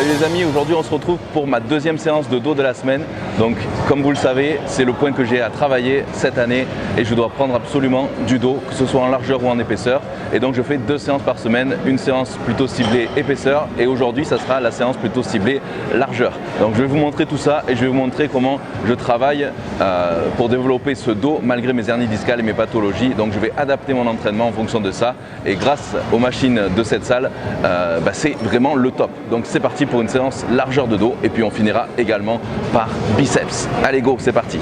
Salut les amis, aujourd'hui on se retrouve pour ma deuxième séance de dos de la semaine. Donc comme vous le savez, c'est le point que j'ai à travailler cette année et je dois prendre absolument du dos, que ce soit en largeur ou en épaisseur. Et donc je fais 2 séances par semaine, une séance plutôt ciblée épaisseur et aujourd'hui ça sera la séance plutôt ciblée largeur. Donc je vais vous montrer tout ça et je vais vous montrer comment je travaille pour développer ce dos malgré mes hernies discales et mes pathologies. Donc je vais adapter mon entraînement en fonction de ça et grâce aux machines de cette salle, c'est vraiment le top. Donc c'est parti pour une séance largeur de dos et puis on finira également par biceps. Allez go, c'est parti.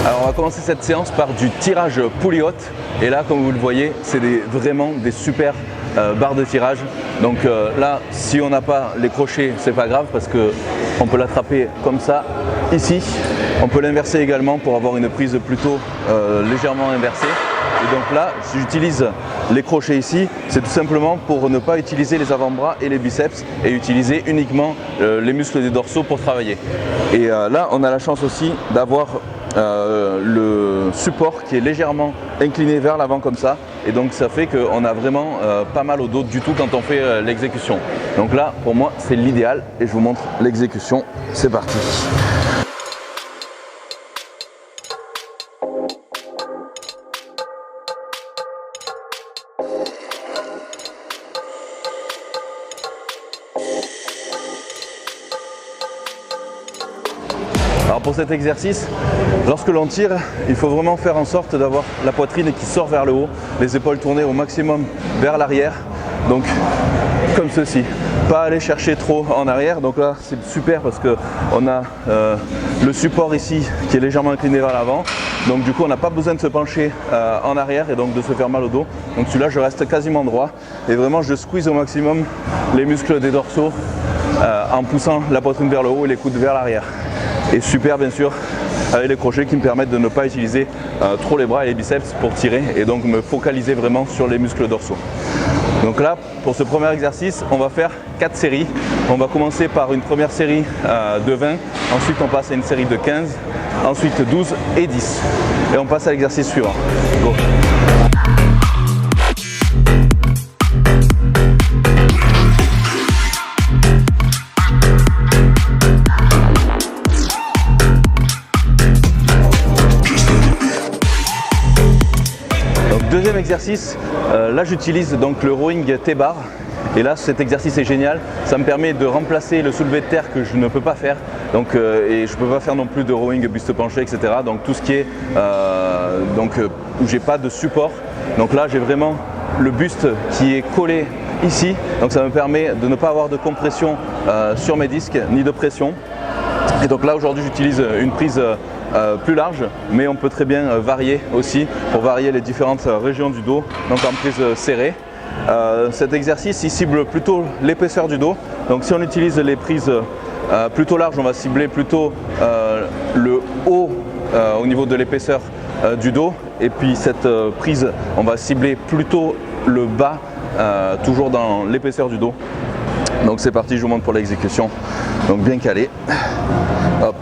Alors on va commencer cette séance par du tirage pulley haute et là comme vous le voyez c'est vraiment des super barres de tirage. Donc là si on n'a pas les crochets c'est pas grave parce qu'on peut l'attraper comme ça ici. On peut l'inverser également pour avoir une prise plutôt légèrement inversée. Et donc là, si j'utilise les crochets ici, c'est tout simplement pour ne pas utiliser les avant-bras et les biceps et utiliser uniquement les muscles des dorsaux pour travailler. Et là, on a la chance aussi d'avoir le support qui est légèrement incliné vers l'avant comme ça. Et donc ça fait qu'on a vraiment pas mal au dos du tout quand on fait l'exécution. Donc là, pour moi, c'est l'idéal et je vous montre l'exécution. C'est parti. Alors pour cet exercice, lorsque l'on tire, il faut vraiment faire en sorte d'avoir la poitrine qui sort vers le haut, les épaules tournées au maximum vers l'arrière, donc comme ceci. Pas aller chercher trop en arrière, donc là c'est super parce qu'on a le support ici qui est légèrement incliné vers l'avant, donc du coup on n'a pas besoin de se pencher en arrière et donc de se faire mal au dos. Donc celui-là je reste quasiment droit et vraiment je squeeze au maximum les muscles des dorsaux en poussant la poitrine vers le haut et les coudes vers l'arrière. Et super bien sûr avec les crochets qui me permettent de ne pas utiliser trop les bras et les biceps pour tirer et donc me focaliser vraiment sur les muscles dorsaux. Donc là pour ce premier exercice on va faire 4 séries. On va commencer par une première série de 20, ensuite on passe à une série de 15, ensuite 12 et 10 et on passe à l'exercice suivant. Go. Deuxième exercice, là j'utilise donc le rowing T-bar et là cet exercice est génial, ça me permet de remplacer le soulevé de terre que je ne peux pas faire donc, et je ne peux pas faire non plus de rowing buste penché etc. Donc tout ce qui est où j'ai pas de support, donc là j'ai vraiment le buste qui est collé ici, donc ça me permet de ne pas avoir de compression sur mes disques ni de pression. Et donc là aujourd'hui j'utilise une prise plus large, mais on peut très bien varier aussi pour varier les différentes régions du dos, donc en prise serrée. Cet exercice il cible plutôt l'épaisseur du dos, donc si on utilise les prises plutôt larges, on va cibler plutôt le haut au niveau de l'épaisseur du dos, et puis cette prise on va cibler plutôt le bas, toujours dans l'épaisseur du dos. Donc c'est parti, je vous montre pour l'exécution, donc bien calé. Hop.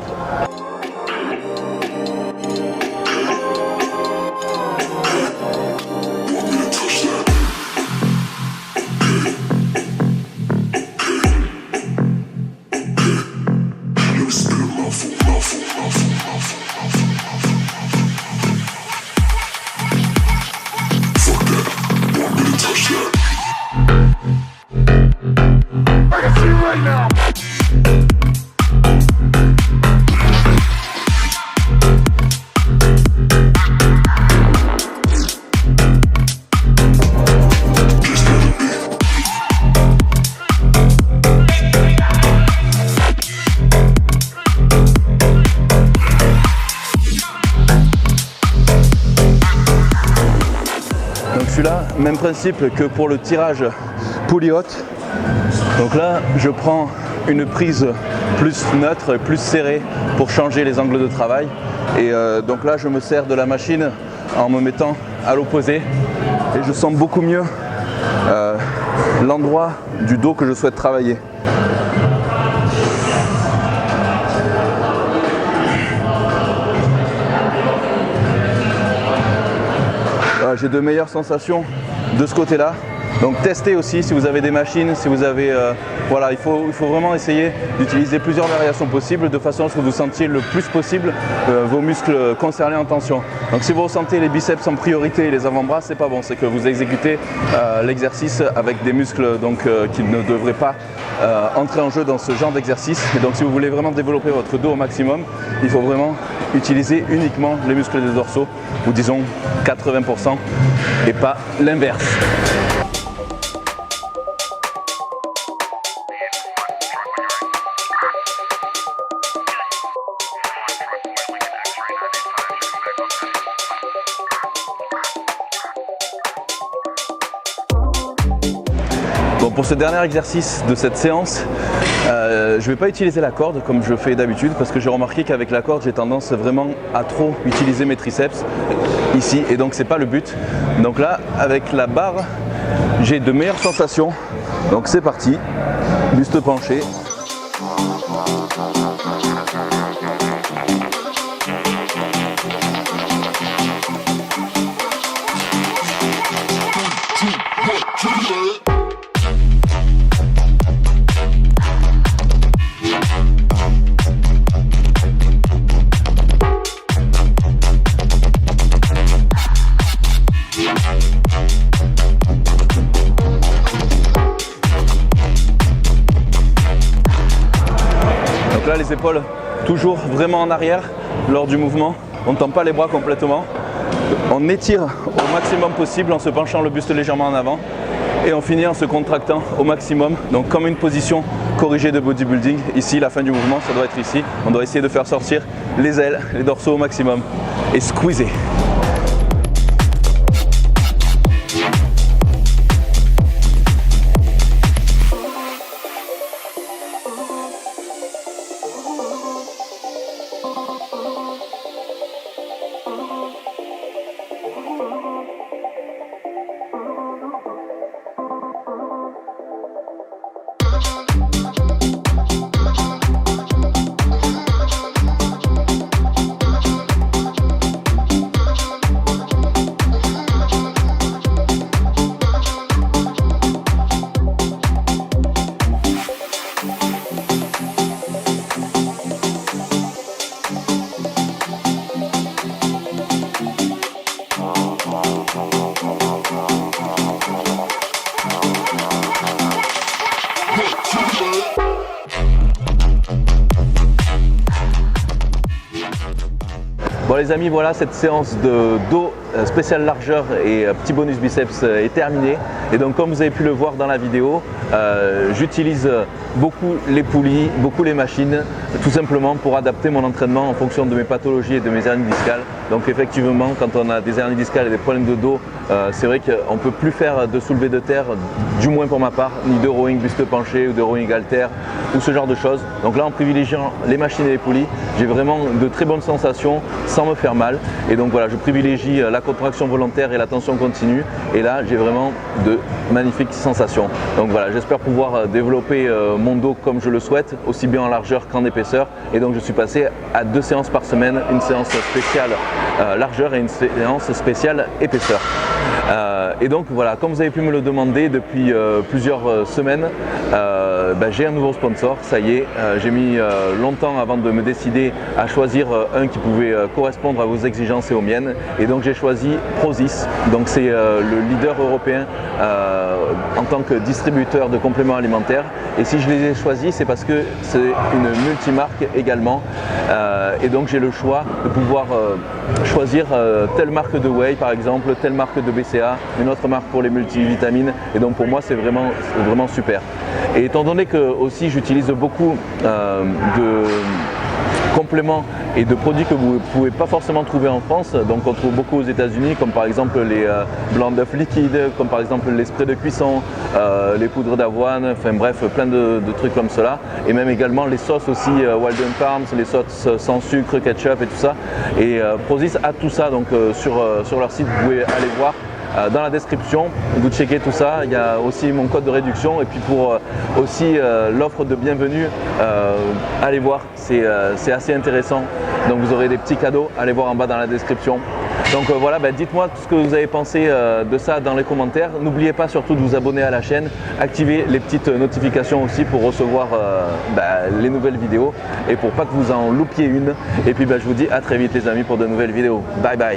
Celui-là, même principe que pour le tirage pulley haute. Donc là, je prends une prise plus neutre, plus serrée pour changer les angles de travail. Et donc là je me sers de la machine en me mettant à l'opposé et je sens beaucoup mieux l'endroit du dos que je souhaite travailler. J'ai de meilleures sensations de ce côté-là. Donc testez aussi si vous avez des machines, si vous avez, voilà, il faut vraiment essayer d'utiliser plusieurs variations possibles de façon à ce que vous sentiez le plus possible vos muscles concernés en tension. Donc si vous ressentez les biceps en priorité et les avant-bras, c'est pas bon, c'est que vous exécutez l'exercice avec des muscles donc, qui ne devraient pas entrer en jeu dans ce genre d'exercice. Et donc si vous voulez vraiment développer votre dos au maximum, il faut vraiment utiliser uniquement les muscles des dorsaux, ou disons 80% et pas l'inverse. Bon, pour ce dernier exercice de cette séance, je ne vais pas utiliser la corde comme je fais d'habitude parce que j'ai remarqué qu'avec la corde j'ai tendance vraiment à trop utiliser mes triceps ici et donc c'est pas le but. Donc là avec la barre j'ai de meilleures sensations. Donc c'est parti, buste penché. Donc là les épaules toujours vraiment en arrière lors du mouvement, on ne tend pas les bras complètement, on étire au maximum possible en se penchant le buste légèrement en avant et on finit en se contractant au maximum, donc comme une position corrigée de bodybuilding. Ici la fin du mouvement ça doit être ici, on doit essayer de faire sortir les ailes, les dorsaux au maximum et squeezer. Bon les amis, voilà, cette séance de dos spécial largeur et petit bonus biceps est terminée. Et donc comme vous avez pu le voir dans la vidéo, j'utilise beaucoup les poulies, beaucoup les machines, tout simplement pour adapter mon entraînement en fonction de mes pathologies et de mes hernies discales. Donc effectivement, quand on a des hernies discales et des problèmes de dos, c'est vrai qu'on ne peut plus faire de soulevé de terre, du moins pour ma part, ni de rowing buste penché ou de rowing halter ou ce genre de choses. Donc là, en privilégiant les machines et les poulies, j'ai vraiment de très bonnes sensations sans me faire mal. Et donc voilà, je privilégie la contraction volontaire et la tension continue. Et là, j'ai vraiment de magnifiques sensations. Donc voilà, j'espère pouvoir développer mon dos comme je le souhaite, aussi bien en largeur qu'en épaisseur. Et donc je suis passé à 2 séances par semaine, une séance spéciale largeur et une séance spéciale épaisseur. Et donc voilà, comme vous avez pu me le demander depuis plusieurs semaines, j'ai un nouveau sponsor, ça y est, j'ai mis longtemps avant de me décider à choisir un qui pouvait correspondre à vos exigences et aux miennes, et donc j'ai choisi Prozis. Donc c'est le leader européen en tant que distributeur de compléments alimentaires, et si je les ai choisis, c'est parce que c'est une multimarque également, et donc j'ai le choix de pouvoir choisir telle marque de whey par exemple, telle marque de BCA, une autre marque pour les multivitamines, et donc pour moi c'est vraiment super. Et étant donné que aussi j'utilise beaucoup de compléments et de produits que vous ne pouvez pas forcément trouver en France. Donc on trouve beaucoup aux États-Unis, comme par exemple les blancs d'œufs liquides, comme par exemple les sprays de cuisson, les poudres d'avoine, enfin bref, plein de trucs comme cela. Et même également les sauces aussi Walden Farms, les sauces sans sucre, ketchup et tout ça. Et Prozis a tout ça donc sur leur site, vous pouvez aller voir. Dans la description, vous checkez tout ça, il y a aussi mon code de réduction et puis pour aussi l'offre de bienvenue, allez voir, c'est assez intéressant. Donc vous aurez des petits cadeaux, allez voir en bas dans la description. Donc voilà, dites-moi tout ce que vous avez pensé de ça dans les commentaires. N'oubliez pas surtout de vous abonner à la chaîne, activez les petites notifications aussi pour recevoir les nouvelles vidéos et pour pas que vous en loupiez une. Et puis je vous dis à très vite les amis pour de nouvelles vidéos. Bye bye.